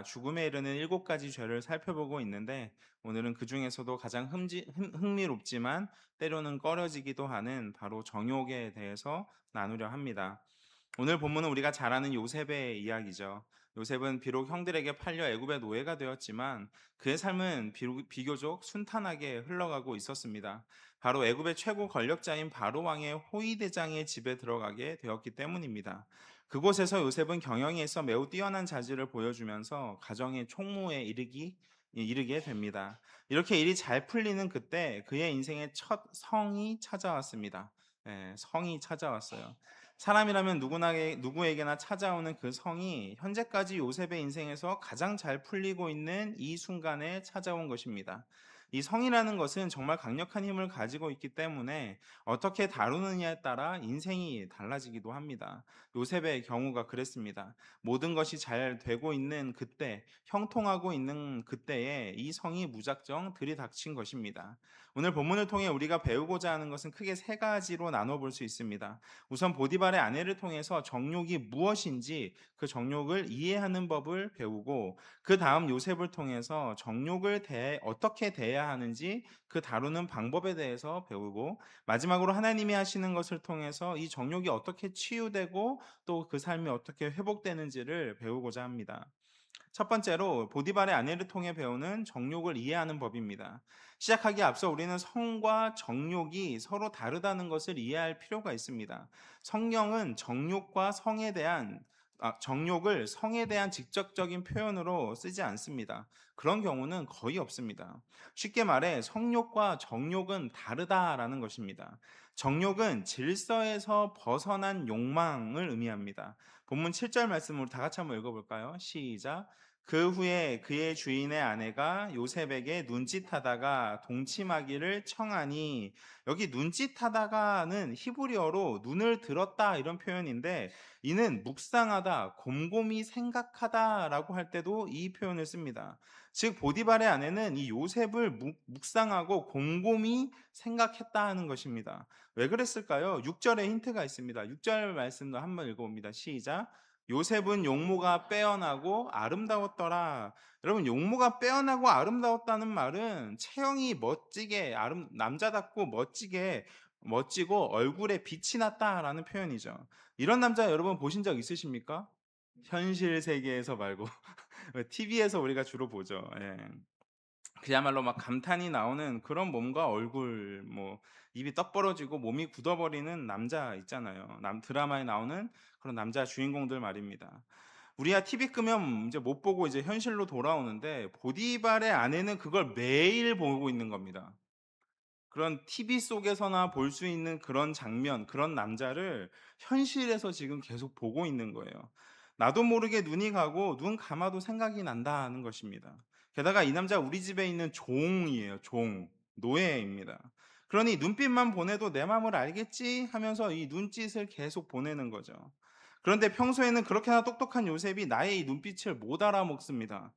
죽음에 이르는 7가지 죄를 살펴보고 있는데 오늘은 그 중에서도 가장 흥미롭지만 때로는 꺼려지기도 하는 바로 정욕에 대해서 나누려 합니다. 오늘 본문은 우리가 잘 아는 요셉의 이야기죠. 요셉은 비록 형들에게 팔려 애굽의 노예가 되었지만 그의 삶은 비교적 순탄하게 흘러가고 있었습니다. 바로 애굽의 최고 권력자인 바로 왕의 호위대장의 집에 들어가게 되었기 때문입니다. 그곳에서 요셉은 경영에 있어 매우 뛰어난 자질을 보여주면서 가정의 총무에 이르게 됩니다. 이렇게 일이 잘 풀리는 그때 그의 인생의 첫 성이 찾아왔습니다. 성이 찾아왔어요. 사람이라면 누구에게나 찾아오는 그 성이 현재까지 요셉의 인생에서 가장 잘 풀리고 있는 이 순간에 찾아온 것입니다. 이 성이라는 것은 정말 강력한 힘을 가지고 있기 때문에 어떻게 다루느냐에 따라 인생이 달라지기도 합니다. 요셉의 경우가 그랬습니다. 모든 것이 잘 되고 있는 그때, 형통하고 있는 그때에 이 성이 무작정 들이닥친 것입니다. 오늘 본문을 통해 우리가 배우고자 하는 것은 크게 세 가지로 나눠볼 수 있습니다. 우선 보디발의 아내를 통해서 정욕이 무엇인지 그 정욕을 이해하는 법을 배우고, 그 다음 요셉을 통해서 정욕을 어떻게 대해야 하는지 그 다루는 방법에 대해서 배우고, 마지막으로 하나님이 하시는 것을 통해서 이 정욕이 어떻게 치유되고 또 그 삶이 어떻게 회복되는지를 배우고자 합니다. 첫 번째로 보디발의 아내를 통해 배우는 정욕을 이해하는 법입니다. 시작하기에 앞서 우리는 성과 정욕이 서로 다르다는 것을 이해할 필요가 있습니다. 성경은 정욕을 성에 대한 직접적인 표현으로 쓰지 않습니다. 그런 경우는 거의 없습니다. 쉽게 말해 성욕과 정욕은 다르다라는 것입니다. 정욕은 질서에서 벗어난 욕망을 의미합니다. 본문 7절 말씀으로 다 같이 한번 읽어볼까요? 시작. 그 후에 그의 주인의 아내가 요셉에게 눈짓하다가 동침하기를 청하니, 여기 눈짓하다가는 히브리어로 눈을 들었다 이런 표현인데, 이는 묵상하다, 곰곰이 생각하다라고 할 때도 이 표현을 씁니다. 즉 보디발의 아내는 이 요셉을 묵상하고 곰곰이 생각했다 하는 것입니다. 왜 그랬을까요? 6절에 힌트가 있습니다. 6절 말씀도 한번 읽어봅니다. 시작. 요셉은 용모가 빼어나고 아름다웠더라. 여러분, 용모가 빼어나고 아름다웠다는 말은 체형이 남자답고 멋지고 얼굴에 빛이 났다라는 표현이죠. 이런 남자 여러분 보신 적 있으십니까? 현실 세계에서 말고 TV에서 우리가 주로 보죠. 예. 그야말로 막 감탄이 나오는 그런 몸과 얼굴, 입이 떡 벌어지고 몸이 굳어버리는 남자 있잖아요. 드라마에 나오는 그런 남자 주인공들 말입니다. 우리야 TV 끄면 이제 못 보고 이제 현실로 돌아오는데, 보디발의 아내는 그걸 매일 보고 있는 겁니다. 그런 TV 속에서나 볼 수 있는 그런 장면, 그런 남자를 현실에서 지금 계속 보고 있는 거예요. 나도 모르게 눈이 가고 눈 감아도 생각이 난다는 것입니다. 게다가 이 남자 우리 집에 있는 종이에요. 노예입니다. 그러니 눈빛만 보내도 내 마음을 알겠지 하면서 이 눈짓을 계속 보내는 거죠. 그런데 평소에는 그렇게나 똑똑한 요셉이 나의 이 눈빛을 못 알아먹습니다.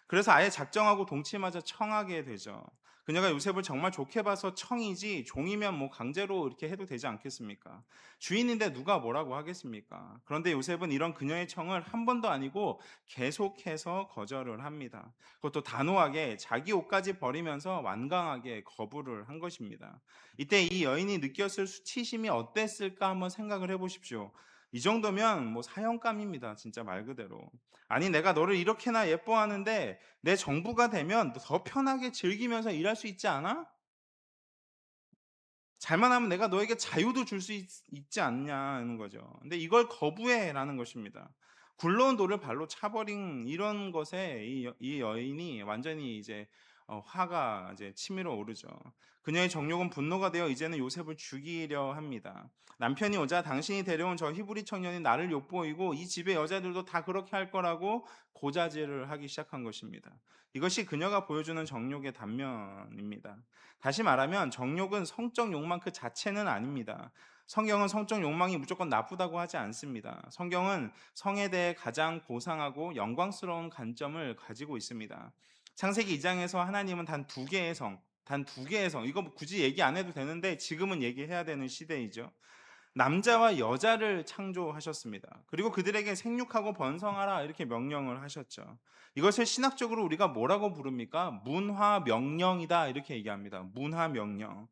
그래서 아예 작정하고 동침하자 청하게 되죠. 그녀가 요셉을 정말 좋게 봐서 청이지, 종이면 강제로 이렇게 해도 되지 않겠습니까? 주인인데 누가 뭐라고 하겠습니까? 그런데 요셉은 이런 그녀의 청을 한 번도 아니고 계속해서 거절을 합니다. 그것도 단호하게 자기 옷까지 버리면서 완강하게 거부를 한 것입니다. 이때 이 여인이 느꼈을 수치심이 어땠을까 한번 생각을 해보십시오. 이 정도면 사형감입니다. 진짜 말 그대로. 아니, 내가 너를 이렇게나 예뻐하는데 내 정부가 되면 더 편하게 즐기면서 일할 수 있지 않아? 잘만 하면 내가 너에게 자유도 줄 수 있지 않냐는 거죠. 근데 이걸 거부해라는 것입니다. 굴러온 돌을 발로 차버린 이런 것에 이 여인이 완전히 이제 화가 이제 치밀어 오르죠. 그녀의 정욕은 분노가 되어 이제는 요셉을 죽이려 합니다. 남편이 오자 당신이 데려온 저 히브리 청년이 나를 엿보이고 이 집의 여자들도 다 그렇게 할 거라고 고자질을 하기 시작한 것입니다. 이것이 그녀가 보여주는 정욕의 단면입니다. 다시 말하면 정욕은 성적 욕망 그 자체는 아닙니다. 성경은 성적 욕망이 무조건 나쁘다고 하지 않습니다. 성경은 성에 대해 가장 고상하고 영광스러운 관점을 가지고 있습니다. 창세기 2장에서 하나님은 단 두 개의 성, 이거 굳이 얘기 안 해도 되는데 지금은 얘기해야 되는 시대이죠. 남자와 여자를 창조하셨습니다. 그리고 그들에게 생육하고 번성하라 이렇게 명령을 하셨죠. 이것을 신학적으로 우리가 뭐라고 부릅니까? 문화 명령이다 이렇게 얘기합니다. 문화 명령.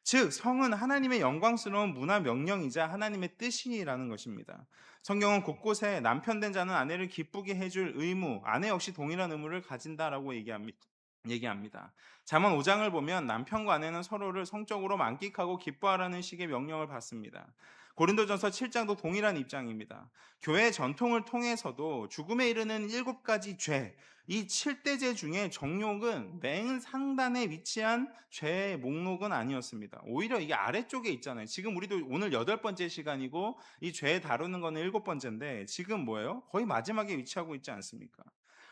즉 성은 하나님의 영광스러운 문화 명령이자 하나님의 뜻이라는 것입니다. 성경은 곳곳에 남편 된 자는 아내를 기쁘게 해줄 의무, 아내 역시 동일한 의무를 가진다라고 얘기합니다. 잠언 5장을 보면 남편과 아내는 서로를 성적으로 만끽하고 기뻐하라는 식의 명령을 받습니다. 고린도전서 7장도 동일한 입장입니다. 교회 전통을 통해서도 죽음에 이르는 7가지 죄, 이 7대죄 중에 정욕은 맨 상단에 위치한 죄의 목록은 아니었습니다. 오히려 이게 아래쪽에 있잖아요. 지금 우리도 오늘 8번째 시간이고 이 죄 다루는 거는 7번째인데 지금 뭐예요? 거의 마지막에 위치하고 있지 않습니까?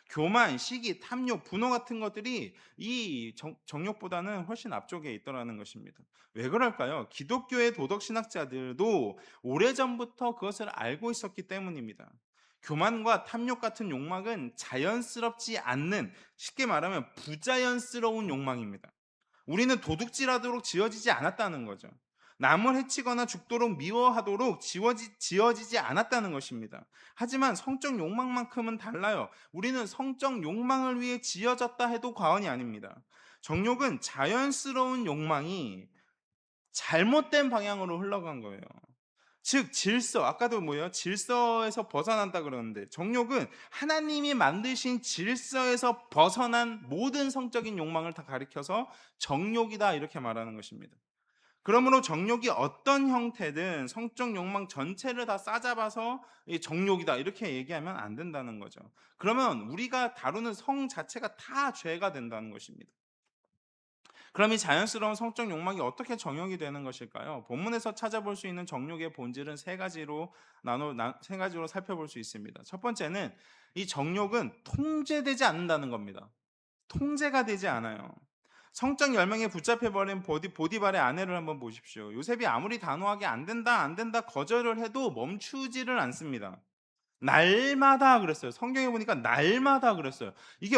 교만, 시기, 탐욕, 분노 같은 것들이 이 정욕보다는 훨씬 앞쪽에 있더라는 것입니다. 왜 그럴까요? 기독교의 도덕 신학자들도 오래전부터 그것을 알고 있었기 때문입니다. 교만과 탐욕 같은 욕망은 자연스럽지 않는, 쉽게 말하면 부자연스러운 욕망입니다. 우리는 도둑질하도록 지어지지 않았다는 거죠. 남을 해치거나 죽도록 미워하도록 지어지지 않았다는 것입니다. 하지만 성적 욕망만큼은 달라요. 우리는 성적 욕망을 위해 지어졌다 해도 과언이 아닙니다. 정욕은 자연스러운 욕망이 잘못된 방향으로 흘러간 거예요. 즉 질서, 아까도 뭐예요? 질서에서 벗어난다 그러는데 정욕은 하나님이 만드신 질서에서 벗어난 모든 성적인 욕망을 다 가리켜서 정욕이다 이렇게 말하는 것입니다. 그러므로 정욕이 어떤 형태든 성적 욕망 전체를 다 싸잡아서 이 정욕이다 이렇게 얘기하면 안 된다는 거죠. 그러면 우리가 다루는 성 자체가 다 죄가 된다는 것입니다. 그럼 이 자연스러운 성적 욕망이 어떻게 정욕이 되는 것일까요? 본문에서 찾아볼 수 있는 정욕의 본질은 세 가지로 살펴볼 수 있습니다. 첫 번째는 이 정욕은 통제되지 않는다는 겁니다. 통제가 되지 않아요. 성적 열망에 붙잡혀버린 보디발의 아내를 한번 보십시오. 요셉이 아무리 단호하게 안 된다, 안 된다 거절을 해도 멈추지를 않습니다. 날마다 그랬어요. 성경에 보니까 날마다 그랬어요. 이게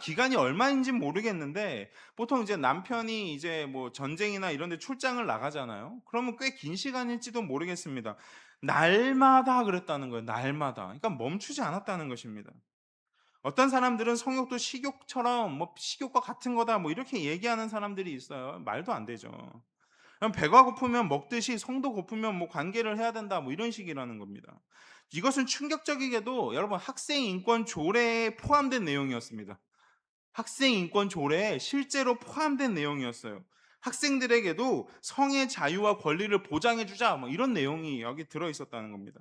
기간이 얼마인지 모르겠는데 보통 이제 남편이 이제 뭐 전쟁이나 이런 데 출장을 나가잖아요. 그러면 꽤 긴 시간일지도 모르겠습니다. 날마다 그랬다는 거예요. 날마다. 그러니까 멈추지 않았다는 것입니다. 어떤 사람들은 성욕도 식욕처럼 뭐 식욕과 같은 거다 뭐 이렇게 얘기하는 사람들이 있어요. 말도 안 되죠. 그럼 배가 고프면 먹듯이 성도 고프면 뭐 관계를 해야 된다 뭐 이런 식이라는 겁니다. 이것은 충격적이게도 여러분 학생 인권 조례에 포함된 내용이었습니다. 학생 인권 조례에 실제로 포함된 내용이었어요. 학생들에게도 성의 자유와 권리를 보장해 주자 뭐 이런 내용이 여기 들어 있었다는 겁니다.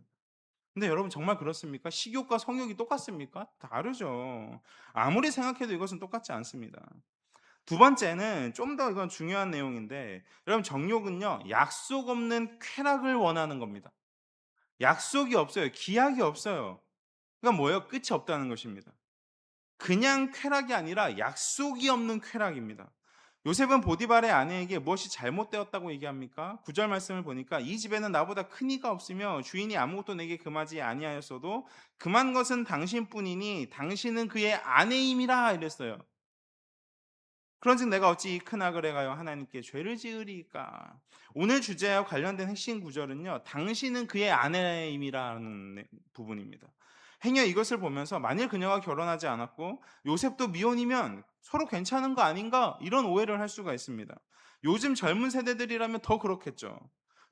근데 여러분 정말 그렇습니까? 식욕과 성욕이 똑같습니까? 다르죠. 아무리 생각해도 이것은 똑같지 않습니다. 두 번째는 좀 더 이건 중요한 내용인데 여러분 정욕은요. 약속 없는 쾌락을 원하는 겁니다. 약속이 없어요. 기약이 없어요. 그러니까 뭐예요? 끝이 없다는 것입니다. 그냥 쾌락이 아니라 약속이 없는 쾌락입니다. 요셉은 보디발의 아내에게 무엇이 잘못되었다고 얘기합니까? 9절 말씀을 보니까 이 집에는 나보다 큰 이가 없으며 주인이 아무것도 내게 금하지 아니하였어도 금한 것은 당신뿐이니 당신은 그의 아내임이라 이랬어요. 그런즉 내가 어찌 이 큰 악을 행하여 하나님께 죄를 지으리까? 오늘 주제와 관련된 핵심 구절은요. 당신은 그의 아내임이라는 부분입니다. 행여 이것을 보면서 만일 그녀가 결혼하지 않았고 요셉도 미혼이면 서로 괜찮은 거 아닌가? 이런 오해를 할 수가 있습니다. 요즘 젊은 세대들이라면 더 그렇겠죠.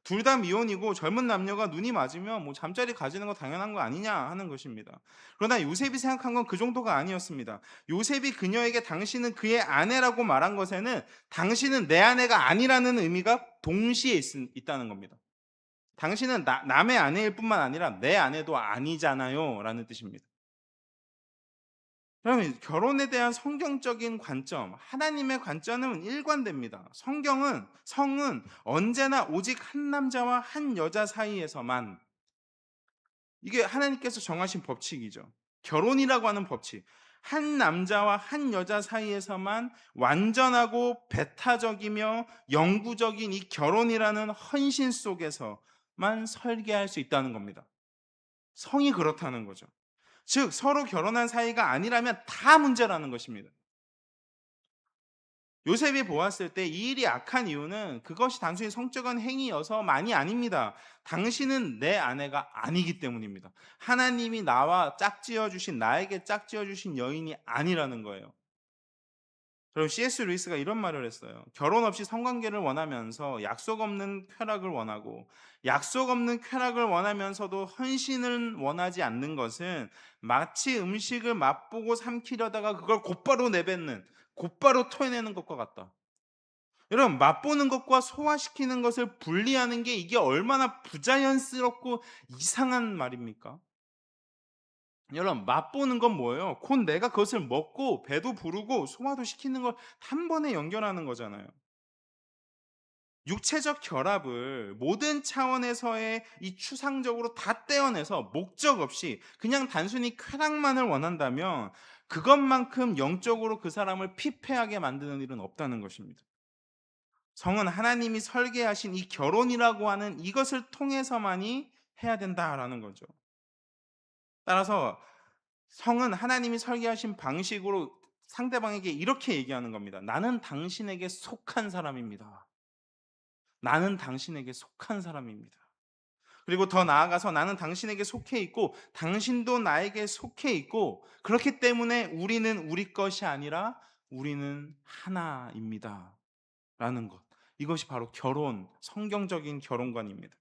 둘 다 미혼이고 젊은 남녀가 눈이 맞으면 뭐 잠자리 가지는 거 당연한 거 아니냐 하는 것입니다. 그러나 요셉이 생각한 건 그 정도가 아니었습니다. 요셉이 그녀에게 당신은 그의 아내라고 말한 것에는 당신은 내 아내가 아니라는 의미가 동시에 있다는 겁니다. 당신은 남의 아내일 뿐만 아니라 내 아내도 아니잖아요 라는 뜻입니다. 그러면 결혼에 대한 성경적인 관점, 하나님의 관점은 일관됩니다. 성은 언제나 오직 한 남자와 한 여자 사이에서만, 이게 하나님께서 정하신 법칙이죠. 결혼이라고 하는 법칙. 한 남자와 한 여자 사이에서만 완전하고 배타적이며 영구적인 이 결혼이라는 헌신 속에서만 설계할 수 있다는 겁니다. 성이 그렇다는 거죠. 즉 서로 결혼한 사이가 아니라면 다 문제라는 것입니다. 요셉이 보았을 때 이 일이 악한 이유는 그것이 단순히 성적인 행위여서만이 아닙니다. 당신은 내 아내가 아니기 때문입니다. 하나님이 나와 짝지어 주신, 나에게 짝지어 주신 여인이 아니라는 거예요. 그리고 C.S. 루이스가 이런 말을 했어요. 결혼 없이 성관계를 원하면서 약속 없는 쾌락을 원하고, 약속 없는 쾌락을 원하면서도 헌신을 원하지 않는 것은 마치 음식을 맛보고 삼키려다가 그걸 곧바로 내뱉는, 곧바로 토해내는 것과 같다. 여러분, 맛보는 것과 소화시키는 것을 분리하는 게 이게 얼마나 부자연스럽고 이상한 말입니까? 여러분, 맛보는 건 뭐예요? 곧 내가 그것을 먹고 배도 부르고 소화도 시키는 걸 한 번에 연결하는 거잖아요. 육체적 결합을 모든 차원에서의 이 추상적으로 다 떼어내서 목적 없이 그냥 단순히 쾌락만을 원한다면 그것만큼 영적으로 그 사람을 피폐하게 만드는 일은 없다는 것입니다. 성은 하나님이 설계하신 이 결혼이라고 하는 이것을 통해서만이 해야 된다라는 거죠. 따라서 성은 하나님이 설계하신 방식으로 상대방에게 이렇게 얘기하는 겁니다. 나는 당신에게 속한 사람입니다. 나는 당신에게 속한 사람입니다. 그리고 더 나아가서 나는 당신에게 속해 있고 당신도 나에게 속해 있고 그렇기 때문에 우리는 우리 것이 아니라 우리는 하나입니다. 라는 것. 이것이 바로 결혼, 성경적인 결혼관입니다.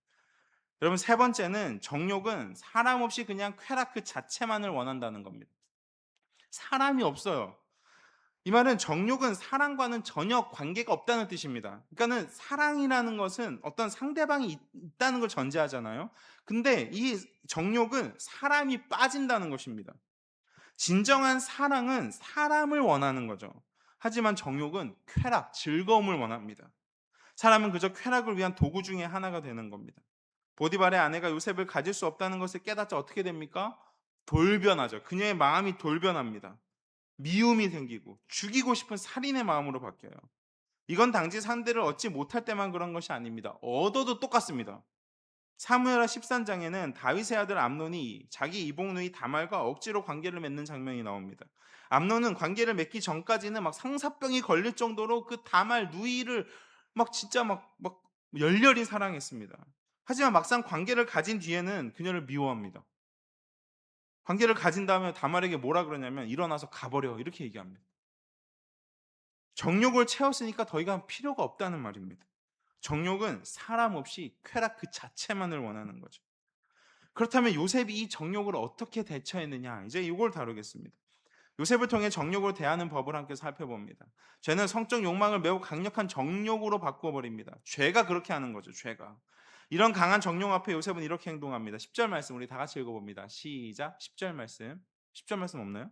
여러분, 세 번째는 정욕은 사람 없이 그냥 쾌락 그 자체만을 원한다는 겁니다. 사람이 없어요. 이 말은 정욕은 사랑과는 전혀 관계가 없다는 뜻입니다. 그러니까는 사랑이라는 것은 어떤 상대방이 있다는 걸 전제하잖아요. 근데 이 정욕은 사람이 빠진다는 것입니다. 진정한 사랑은 사람을 원하는 거죠. 하지만 정욕은 쾌락, 즐거움을 원합니다. 사람은 그저 쾌락을 위한 도구 중에 하나가 되는 겁니다. 보디발의 아내가 요셉을 가질 수 없다는 것을 깨닫자 어떻게 됩니까? 돌변하죠. 그녀의 마음이 돌변합니다. 미움이 생기고 죽이고 싶은 살인의 마음으로 바뀌어요. 이건 당시 상대를 얻지 못할 때만 그런 것이 아닙니다. 얻어도 똑같습니다. 사무엘하 13장에는 다윗의 아들 암논이 자기 이복누이 다말과 억지로 관계를 맺는 장면이 나옵니다. 암논은 관계를 맺기 전까지는 막 상사병이 걸릴 정도로 그 다말 누이를 막 진짜 막 열렬히 사랑했습니다. 하지만 막상 관계를 가진 뒤에는 그녀를 미워합니다. 관계를 가진 다음에 다말에게 뭐라 그러냐면 일어나서 가버려 이렇게 얘기합니다. 정욕을 채웠으니까 더 이상 필요가 없다는 말입니다. 정욕은 사람 없이 쾌락 그 자체만을 원하는 거죠. 그렇다면 요셉이 이 정욕을 어떻게 대처했느냐? 이제 이걸 다루겠습니다. 요셉을 통해 정욕을 대하는 법을 함께 살펴봅니다. 죄는 성적 욕망을 매우 강력한 정욕으로 바꾸어버립니다. 죄가 그렇게 하는 거죠. 죄가. 이런 강한 정욕 앞에 요셉은 이렇게 행동합니다. 10절 말씀 우리 다 같이 읽어봅니다. 시작. 10절 말씀. 10절 말씀 없나요?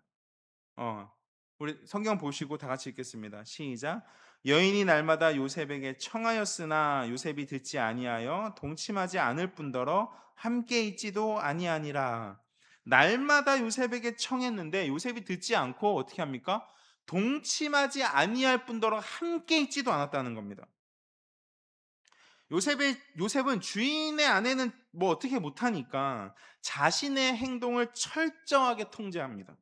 우리 성경 보시고 다 같이 읽겠습니다. 시작. 여인이 날마다 요셉에게 청하였으나 요셉이 듣지 아니하여 동침하지 않을 뿐더러 함께 있지도 아니하니라. 날마다 요셉에게 청했는데 요셉이 듣지 않고 어떻게 합니까? 동침하지 아니할 뿐더러 함께 있지도 않았다는 겁니다. 요셉은 주인의 아내는 뭐 어떻게 못하니까 자신의 행동을 철저하게 통제합니다.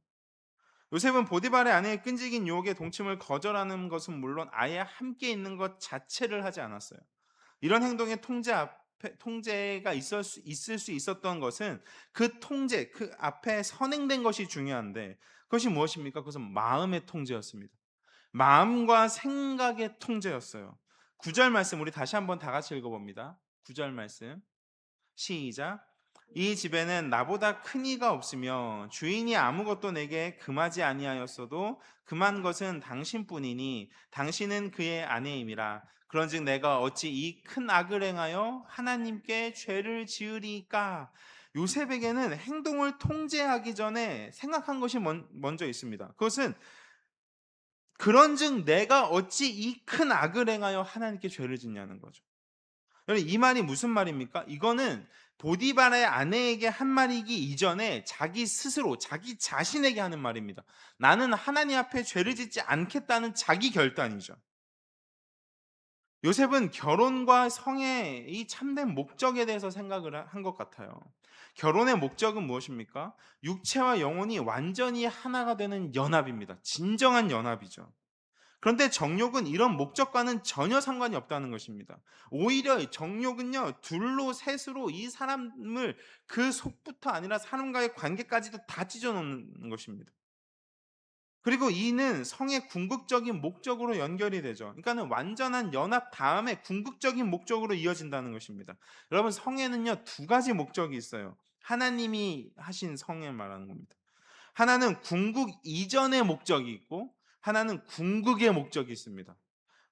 요셉은 보디발의 아내의 끈질긴 유혹에 동침을 거절하는 것은 물론 아예 함께 있는 것 자체를 하지 않았어요. 이런 행동의 통제가 있을 수 있었던 것은 그 통제, 그 앞에 선행된 것이 중요한데 그것이 무엇입니까? 그것은 마음의 통제였습니다. 마음과 생각의 통제였어요. 9절 말씀 우리 다시 한번 다 같이 읽어봅니다. 9절 말씀 시작. 이 집에는 나보다 큰 이가 없으며 주인이 아무것도 내게 금하지 아니하였어도 금한 것은 당신뿐이니 당신은 그의 아내임이라. 그런즉 내가 어찌 이 큰 악을 행하여 하나님께 죄를 지으리까? 요셉에게는 행동을 통제하기 전에 생각한 것이 먼저 있습니다. 그것은 그런즉 내가 어찌 이 큰 악을 행하여 하나님께 죄를 짓냐는 거죠. 여러분, 이 말이 무슨 말입니까? 이거는 보디발의 아내에게 한 말이기 이전에 자기 스스로 자기 자신에게 하는 말입니다. 나는 하나님 앞에 죄를 짓지 않겠다는 자기 결단이죠. 요셉은 결혼과 성의 이 참된 목적에 대해서 생각을 한 것 같아요. 결혼의 목적은 무엇입니까? 육체와 영혼이 완전히 하나가 되는 연합입니다. 진정한 연합이죠. 그런데 정욕은 이런 목적과는 전혀 상관이 없다는 것입니다. 오히려 정욕은요, 둘로 셋으로 이 사람을 그 속부터 아니라 사람과의 관계까지도 다 찢어 놓는 것입니다. 그리고 이는 성의 궁극적인 목적으로 연결이 되죠. 그러니까는 완전한 연합 다음에 궁극적인 목적으로 이어진다는 것입니다. 여러분, 성에는요, 두 가지 목적이 있어요. 하나님이 하신 성을 말하는 겁니다. 하나는 궁극 이전의 목적이 있고 하나는 궁극의 목적이 있습니다.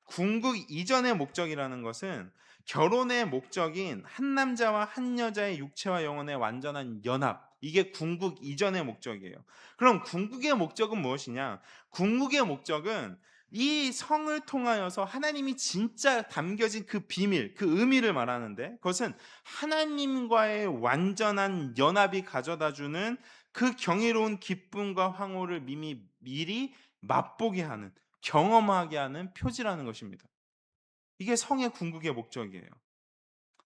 궁극 이전의 목적이라는 것은 결혼의 목적인 한 남자와 한 여자의 육체와 영혼의 완전한 연합. 이게 궁극 이전의 목적이에요. 그럼 궁극의 목적은 무엇이냐? 궁극의 목적은 이 성을 통하여서 하나님이 진짜 담겨진 그 비밀, 그 의미를 말하는데 그것은 하나님과의 완전한 연합이 가져다 주는 그 경이로운 기쁨과 황홀을 미리 맛보게 하는 경험하게 하는 표지라는 것입니다. 이게 성의 궁극의 목적이에요.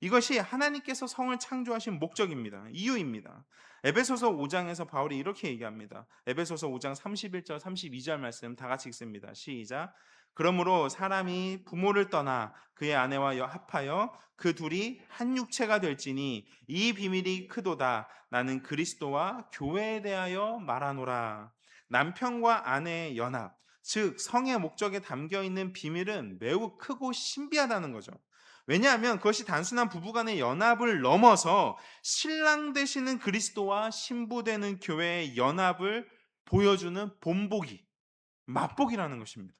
이것이 하나님께서 성을 창조하신 목적입니다. 이유입니다. 에베소서 5장에서 바울이 이렇게 얘기합니다. 에베소서 5장 31절 32절 말씀 다 같이 읽습니다. 시작. 그러므로 사람이 부모를 떠나 그의 아내와 합하여 그 둘이 한 육체가 될지니 이 비밀이 크도다. 나는 그리스도와 교회에 대하여 말하노라. 남편과 아내의 연합, 즉 성의 목적에 담겨 있는 비밀은 매우 크고 신비하다는 거죠. 왜냐하면 그것이 단순한 부부간의 연합을 넘어서 신랑 되시는 그리스도와 신부 되는 교회의 연합을 보여주는 본보기, 맛보기라는 것입니다.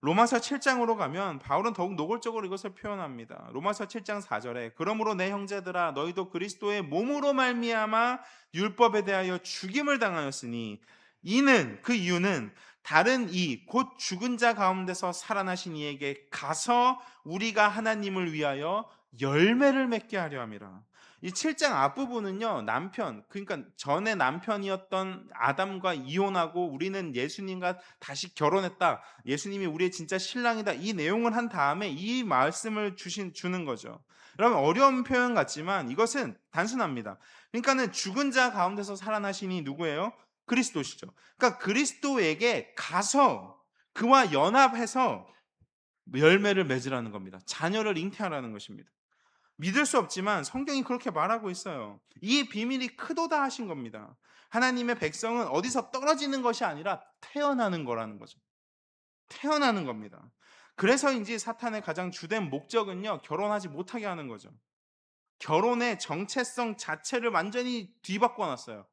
로마서 7장으로 가면 바울은 더욱 노골적으로 이것을 표현합니다. 로마서 7장 4절에 그러므로 내 형제들아 너희도 그리스도의 몸으로 말미암아 율법에 대하여 죽임을 당하였으니 이는 그 이유는 다른 이 곧 죽은 자 가운데서 살아나신 이에게 가서 우리가 하나님을 위하여 열매를 맺게 하려 함이라. 이 7장 앞부분은요, 남편, 그러니까 전에 남편이었던 아담과 이혼하고 우리는 예수님과 다시 결혼했다. 예수님이 우리의 진짜 신랑이다. 이 내용을 한 다음에 이 말씀을 주는 거죠. 여러분, 어려운 표현 같지만 이것은 단순합니다. 그러니까는 죽은 자 가운데서 살아나시니 누구예요? 그리스도시죠. 그러니까 그리스도에게 가서 그와 연합해서 열매를 맺으라는 겁니다. 자녀를 잉태하라는 것입니다. 믿을 수 없지만 성경이 그렇게 말하고 있어요. 이 비밀이 크도다 하신 겁니다. 하나님의 백성은 어디서 떨어지는 것이 아니라 태어나는 거라는 거죠. 태어나는 겁니다. 그래서인지 사탄의 가장 주된 목적은요, 결혼하지 못하게 하는 거죠. 결혼의 정체성 자체를 완전히 뒤바꿔 놨어요.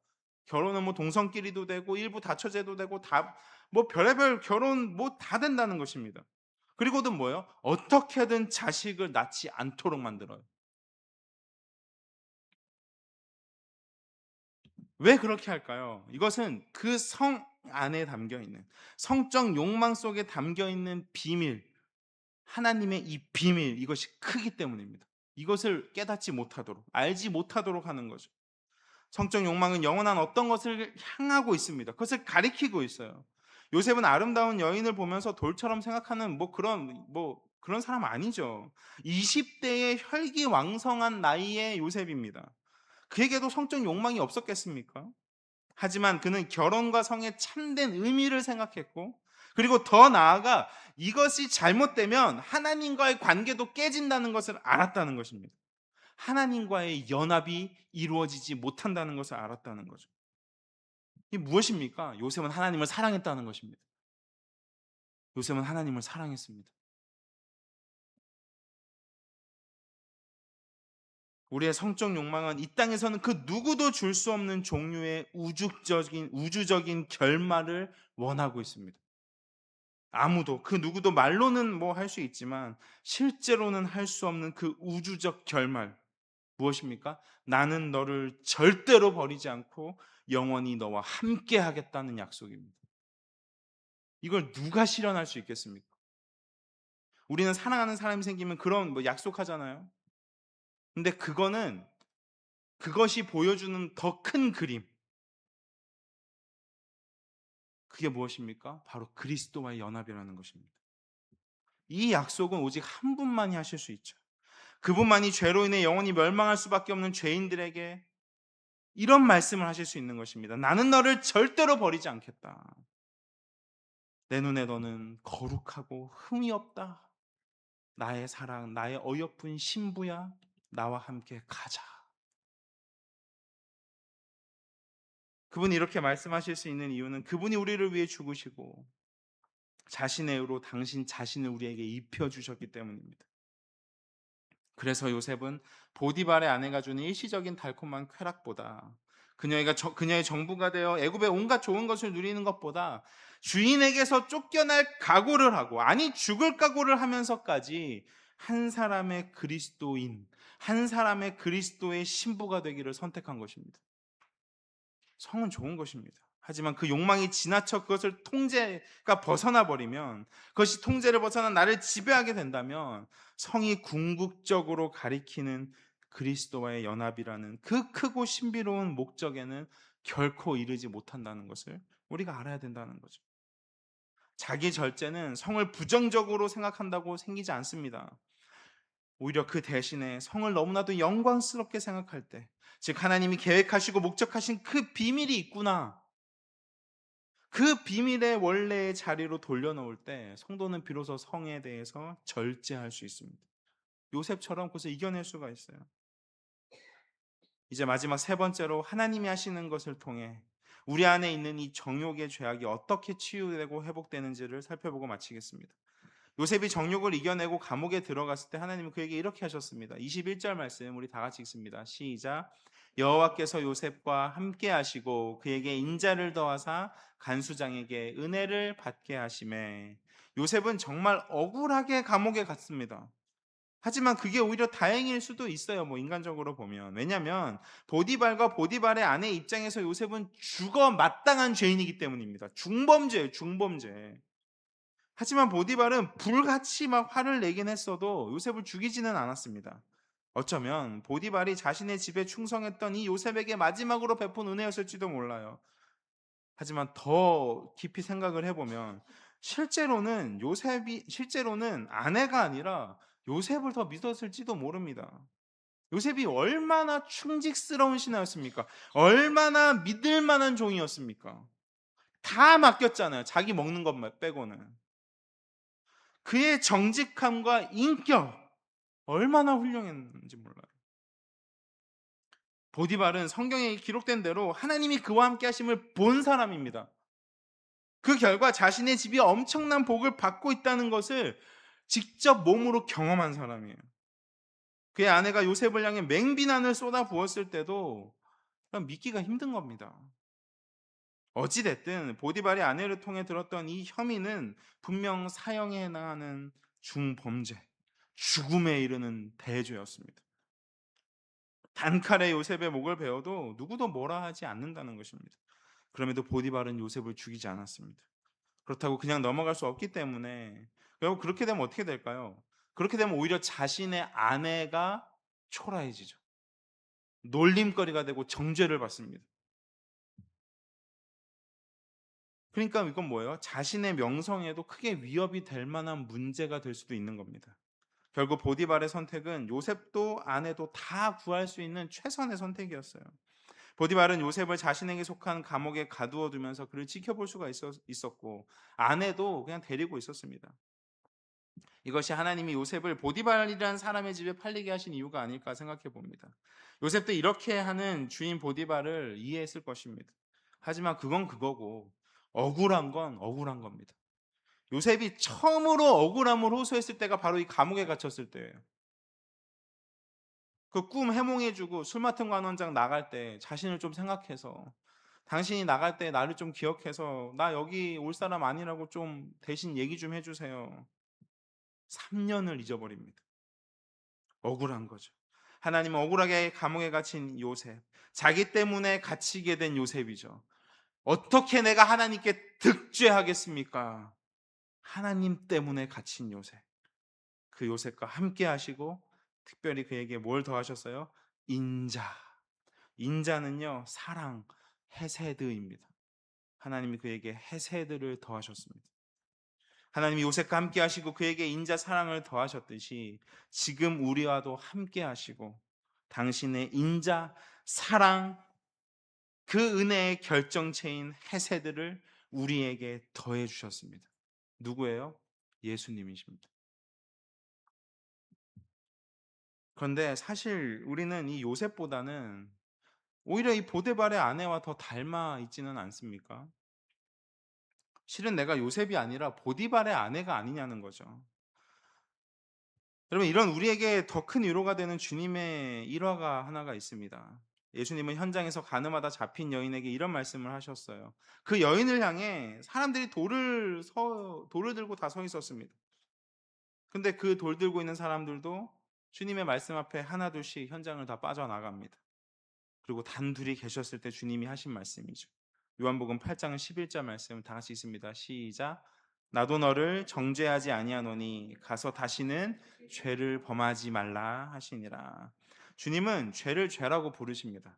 결혼은 뭐 동성끼리도 되고 일부 다처제도 되고 다 뭐 별의별 결혼 뭐 다 된다는 것입니다. 그리고는 뭐예요? 어떻게든 자식을 낳지 않도록 만들어요. 왜 그렇게 할까요? 이것은 그 성 안에 담겨 있는 성적 욕망 속에 담겨 있는 비밀, 하나님의 이 비밀 이것이 크기 때문입니다. 이것을 깨닫지 못하도록, 알지 못하도록 하는 거죠. 성적 욕망은 영원한 어떤 것을 향하고 있습니다. 그것을 가리키고 있어요. 요셉은 아름다운 여인을 보면서 돌처럼 생각하는 그런 사람 아니죠. 20대의 혈기왕성한 나이의 요셉입니다. 그에게도 성적 욕망이 없었겠습니까? 하지만 그는 결혼과 성의 참된 의미를 생각했고, 그리고 더 나아가 이것이 잘못되면 하나님과의 관계도 깨진다는 것을 알았다는 것입니다. 하나님과의 연합이 이루어지지 못한다는 것을 알았다는 거죠. 이게 무엇입니까? 요셉은 하나님을 사랑했다는 것입니다. 요셉은 하나님을 사랑했습니다. 우리의 성적 욕망은 이 땅에서는 그 누구도 줄 수 없는 종류의 우주적인 결말을 원하고 있습니다. 아무도 그 누구도 말로는 뭐 할 수 있지만 실제로는 할 수 없는 그 우주적 결말 무엇입니까? 나는 너를 절대로 버리지 않고 영원히 너와 함께 하겠다는 약속입니다. 이걸 누가 실현할 수 있겠습니까? 우리는 사랑하는 사람이 생기면 그런 뭐 약속하잖아요. 근데 그것이 보여주는 더 큰 그림. 그게 무엇입니까? 바로 그리스도와의 연합이라는 것입니다. 이 약속은 오직 한 분만이 하실 수 있죠. 그분만이 죄로 인해 영원히 멸망할 수밖에 없는 죄인들에게 이런 말씀을 하실 수 있는 것입니다. 나는 너를 절대로 버리지 않겠다. 내 눈에 너는 거룩하고 흠이 없다. 나의 사랑, 나의 어여쁜 신부야. 나와 함께 가자. 그분이 이렇게 말씀하실 수 있는 이유는 그분이 우리를 위해 죽으시고 자신의 의로 당신 자신을 우리에게 입혀주셨기 때문입니다. 그래서 요셉은 보디발의 아내가 주는 일시적인 달콤한 쾌락보다 그녀의 정부가 되어 애굽의 온갖 좋은 것을 누리는 것보다 주인에게서 쫓겨날 각오를 하고, 아니 죽을 각오를 하면서까지 한 사람의 그리스도인, 한 사람의 그리스도의 신부가 되기를 선택한 것입니다. 성은 좋은 것입니다. 하지만 그 욕망이 지나쳐 그것을 통제가 벗어나 버리면, 그것이 통제를 벗어나 나를 지배하게 된다면 성이 궁극적으로 가리키는 그리스도와의 연합이라는 그 크고 신비로운 목적에는 결코 이르지 못한다는 것을 우리가 알아야 된다는 거죠. 자기 절제는 성을 부정적으로 생각한다고 생기지 않습니다. 오히려 그 대신에 성을 너무나도 영광스럽게 생각할 때, 즉 하나님이 계획하시고 목적하신 그 비밀이 있구나, 그 비밀의 원래의 자리로 돌려놓을 때 성도는 비로소 성에 대해서 절제할 수 있습니다. 요셉처럼 그것을 이겨낼 수가 있어요. 이제 마지막 세 번째로, 하나님이 하시는 것을 통해 우리 안에 있는 이 정욕의 죄악이 어떻게 치유되고 회복되는지를 살펴보고 마치겠습니다. 요셉이 정욕을 이겨내고 감옥에 들어갔을 때 하나님은 그에게 이렇게 하셨습니다. 21절 말씀 우리 다 같이 읽습니다. 시작. 여호와께서 요셉과 함께 하시고 그에게 인자를 더하사 간수장에게 은혜를 받게 하시매. 요셉은 정말 억울하게 감옥에 갔습니다. 하지만 그게 오히려 다행일 수도 있어요. 인간적으로 보면. 왜냐하면 보디발과 보디발의 아내 입장에서 요셉은 죽어 마땅한 죄인이기 때문입니다. 중범죄예요, 중범죄. 하지만 보디발은 불같이 막 화를 내긴 했어도 요셉을 죽이지는 않았습니다. 어쩌면 보디발이 자신의 집에 충성했던 이 요셉에게 마지막으로 베푼 은혜였을지도 몰라요. 하지만 더 깊이 생각을 해보면 실제로는 아내가 아니라 요셉을 더 믿었을지도 모릅니다. 요셉이 얼마나 충직스러운 신하였습니까? 얼마나 믿을 만한 종이었습니까? 다 맡겼잖아요. 자기 먹는 것만 빼고는. 그의 정직함과 인격 얼마나 훌륭했는지 몰라요. 보디발은 성경에 기록된 대로 하나님이 그와 함께 하심을 본 사람입니다. 그 결과 자신의 집이 엄청난 복을 받고 있다는 것을 직접 몸으로 경험한 사람이에요. 그의 아내가 요셉을 향해 맹비난을 쏟아 부었을 때도 믿기가 힘든 겁니다. 어찌됐든 보디발의 아내를 통해 들었던 이 혐의는 분명 사형에 해당하는 중범죄, 죽음에 이르는 대죄였습니다. 단칼에 요셉의 목을 베어도 누구도 뭐라 하지 않는다는 것입니다. 그럼에도 보디발은 요셉을 죽이지 않았습니다. 그렇다고 그냥 넘어갈 수 없기 때문에 결국 그렇게 되면 어떻게 될까요? 그렇게 되면 오히려 자신의 아내가 초라해지죠. 놀림거리가 되고 정죄를 받습니다. 그러니까 이건 뭐예요? 자신의 명성에도 크게 위협이 될 만한 문제가 될 수도 있는 겁니다. 결국 보디발의 선택은 요셉도 아내도 다 구할 수 있는 최선의 선택이었어요. 보디발은 요셉을 자신에게 속한 감옥에 가두어 두면서 그를 지켜볼 수가 있었고, 아내도 그냥 데리고 있었습니다. 이것이 하나님이 요셉을 보디발이라는 사람의 집에 팔리게 하신 이유가 아닐까 생각해 봅니다. 요셉도 이렇게 하는 주인 보디발을 이해했을 것입니다. 하지만 그건 그거고 억울한 건 억울한 겁니다. 요셉이 처음으로 억울함을 호소했을 때가 바로 이 감옥에 갇혔을 때예요. 그 꿈 해몽해주고 술 맡은 관원장 나갈 때 자신을 좀 생각해서, 당신이 나갈 때 나를 좀 기억해서 나 여기 올 사람 아니라고 좀 대신 얘기 좀 해주세요. 3년을 잊어버립니다. 억울한 거죠. 하나님은 억울하게 감옥에 갇힌 요셉, 자기 때문에 갇히게 된 요셉이죠. 어떻게 내가 하나님께 득죄하겠습니까? 하나님 때문에 갇힌 요셉. 그 요셉과 함께 하시고 특별히 그에게 뭘 더하셨어요? 인자. 인자는요, 사랑, 헤세드입니다. 하나님이 그에게 헤세드를 더하셨습니다. 하나님이 요셉과 함께 하시고 그에게 인자 사랑을 더하셨듯이 지금 우리와도 함께 하시고 당신의 인자 사랑, 그 은혜의 결정체인 헤세드를 우리에게 더해 주셨습니다. 누구예요? 예수님이십니다. 그런데 사실 우리는 이 요셉보다는 오히려 이 보디발의 아내와 더 닮아 있지는 않습니까? 실은 내가 요셉이 아니라 보디발의 아내가 아니냐는 거죠. 여러분, 이런 우리에게 더 큰 위로가 되는 주님의 일화가 하나가 있습니다. 예수님은 현장에서 가늠하다 잡힌 여인에게 이런 말씀을 하셨어요. 그 여인을 향해 사람들이 돌을 들고 다 서 있었습니다. 근데 그 돌 들고 있는 사람들도 주님의 말씀 앞에 하나둘씩 현장을 다 빠져나갑니다. 그리고 단둘이 계셨을 때 주님이 하신 말씀이죠. 요한복음 8장 11절 말씀 다 같이 있습니다. 시작. 나도 너를 정죄하지 아니하노니 가서 다시는 죄를 범하지 말라 하시니라. 주님은 죄를 죄라고 부르십니다.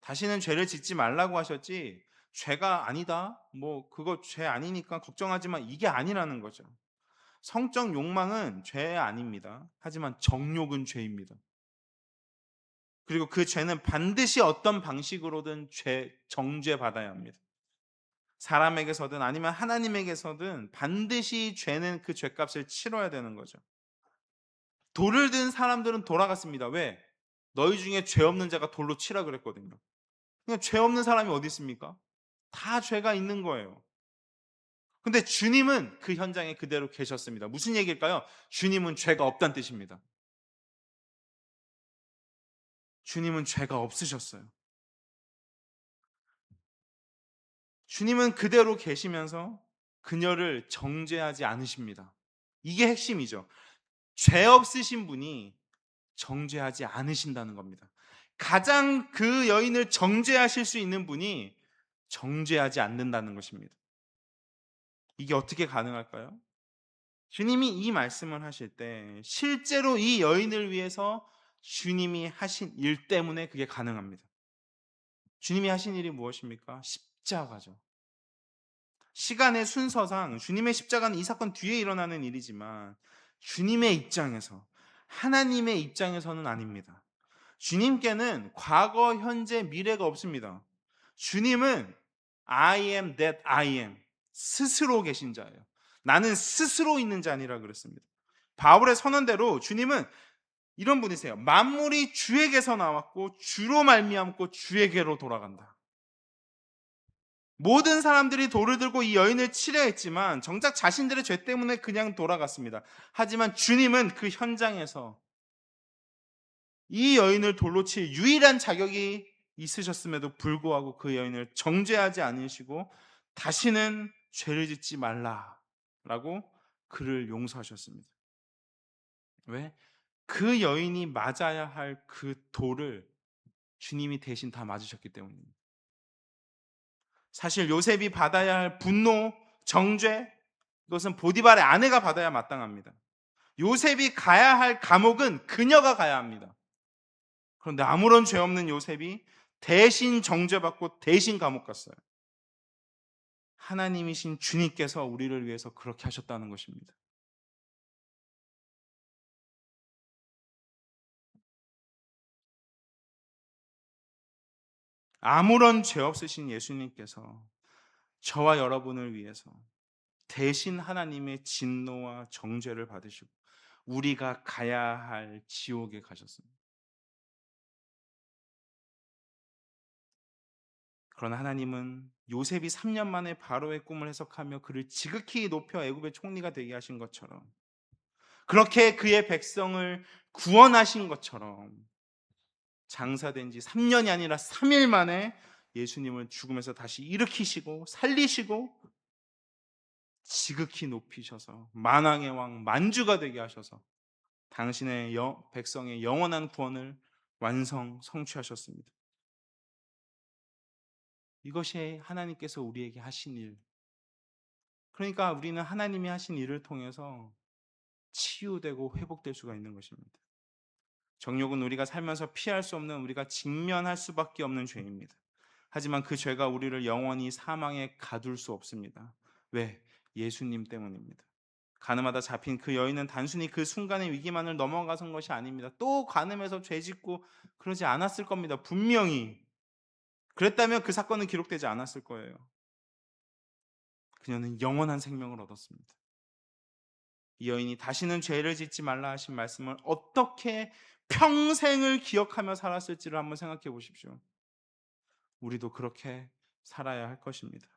다시는 죄를 짓지 말라고 하셨지, 죄가 아니다, 뭐 그거 죄 아니니까 걱정하지 마, 이게 아니라는 거죠. 성적 욕망은 죄 아닙니다. 하지만 정욕은 죄입니다. 그리고 그 죄는 반드시 어떤 방식으로든 정죄받아야 합니다. 사람에게서든 아니면 하나님에게서든 반드시 죄는 그 죄값을 치러야 되는 거죠. 돌을 든 사람들은 돌아갔습니다. 왜? 너희 중에 죄 없는 자가 돌로 치라 그랬거든요. 그냥 죄 없는 사람이 어디 있습니까? 다 죄가 있는 거예요. 근데 주님은 그 현장에 그대로 계셨습니다. 무슨 얘기일까요? 주님은 죄가 없다는 뜻입니다. 주님은 죄가 없으셨어요. 주님은 그대로 계시면서 그녀를 정죄하지 않으십니다. 이게 핵심이죠. 죄 없으신 분이 정죄하지 않으신다는 겁니다. 가장 그 여인을 정죄하실 수 있는 분이 정죄하지 않는다는 것입니다. 이게 어떻게 가능할까요? 주님이 이 말씀을 하실 때 실제로 이 여인을 위해서 주님이 하신 일 때문에 그게 가능합니다. 주님이 하신 일이 무엇입니까? 십자가죠. 시간의 순서상 주님의 십자가는 이 사건 뒤에 일어나는 일이지만 주님의 입장에서, 하나님의 입장에서는 아닙니다. 주님께는 과거, 현재, 미래가 없습니다. 주님은 I am that I am, 스스로 계신 자예요. 나는 스스로 있는 자니라 그랬습니다. 바울의 선언대로 주님은 이런 분이세요. 만물이 주에게서 나왔고 주로 말미암고 주에게로 돌아간다. 모든 사람들이 돌을 들고 이 여인을 치려 했지만 정작 자신들의 죄 때문에 그냥 돌아갔습니다. 하지만 주님은 그 현장에서 이 여인을 돌로 칠 유일한 자격이 있으셨음에도 불구하고 그 여인을 정죄하지 않으시고 다시는 죄를 짓지 말라라고 그를 용서하셨습니다. 왜? 그 여인이 맞아야 할 그 돌을 주님이 대신 다 맞으셨기 때문입니다. 사실 요셉이 받아야 할 분노, 정죄, 이것은 보디발의 아내가 받아야 마땅합니다. 요셉이 가야 할 감옥은 그녀가 가야 합니다. 그런데 아무런 죄 없는 요셉이 대신 정죄받고 대신 감옥 갔어요. 하나님이신 주님께서 우리를 위해서 그렇게 하셨다는 것입니다. 아무런 죄 없으신 예수님께서 저와 여러분을 위해서 대신 하나님의 진노와 정죄를 받으시고 우리가 가야 할 지옥에 가셨습니다. 그러나 하나님은 요셉이 3년 만에 바로의 꿈을 해석하며 그를 지극히 높여 애굽의 총리가 되게 하신 것처럼, 그렇게 그의 백성을 구원하신 것처럼 장사된 지 3년이 아니라 3일 만에 예수님을 죽음에서 다시 일으키시고 살리시고 지극히 높이셔서 만왕의 왕 만주가 되게 하셔서 당신의 백성의 영원한 구원을 성취하셨습니다. 이것이 하나님께서 우리에게 하신 일. 그러니까 우리는 하나님이 하신 일을 통해서 치유되고 회복될 수가 있는 것입니다. 정욕은 우리가 살면서 피할 수 없는, 우리가 직면할 수밖에 없는 죄입니다. 하지만 그 죄가 우리를 영원히 사망에 가둘 수 없습니다. 왜? 예수님 때문입니다. 간음하다 잡힌 그 여인은 단순히 그 순간의 위기만을 넘어가선 것이 아닙니다. 또 간음해서 죄 짓고 그러지 않았을 겁니다. 분명히. 그랬다면 그 사건은 기록되지 않았을 거예요. 그녀는 영원한 생명을 얻었습니다. 이 여인이 다시는 죄를 짓지 말라 하신 말씀을 어떻게 평생을 기억하며 살았을지를 한번 생각해 보십시오. 우리도 그렇게 살아야 할 것입니다.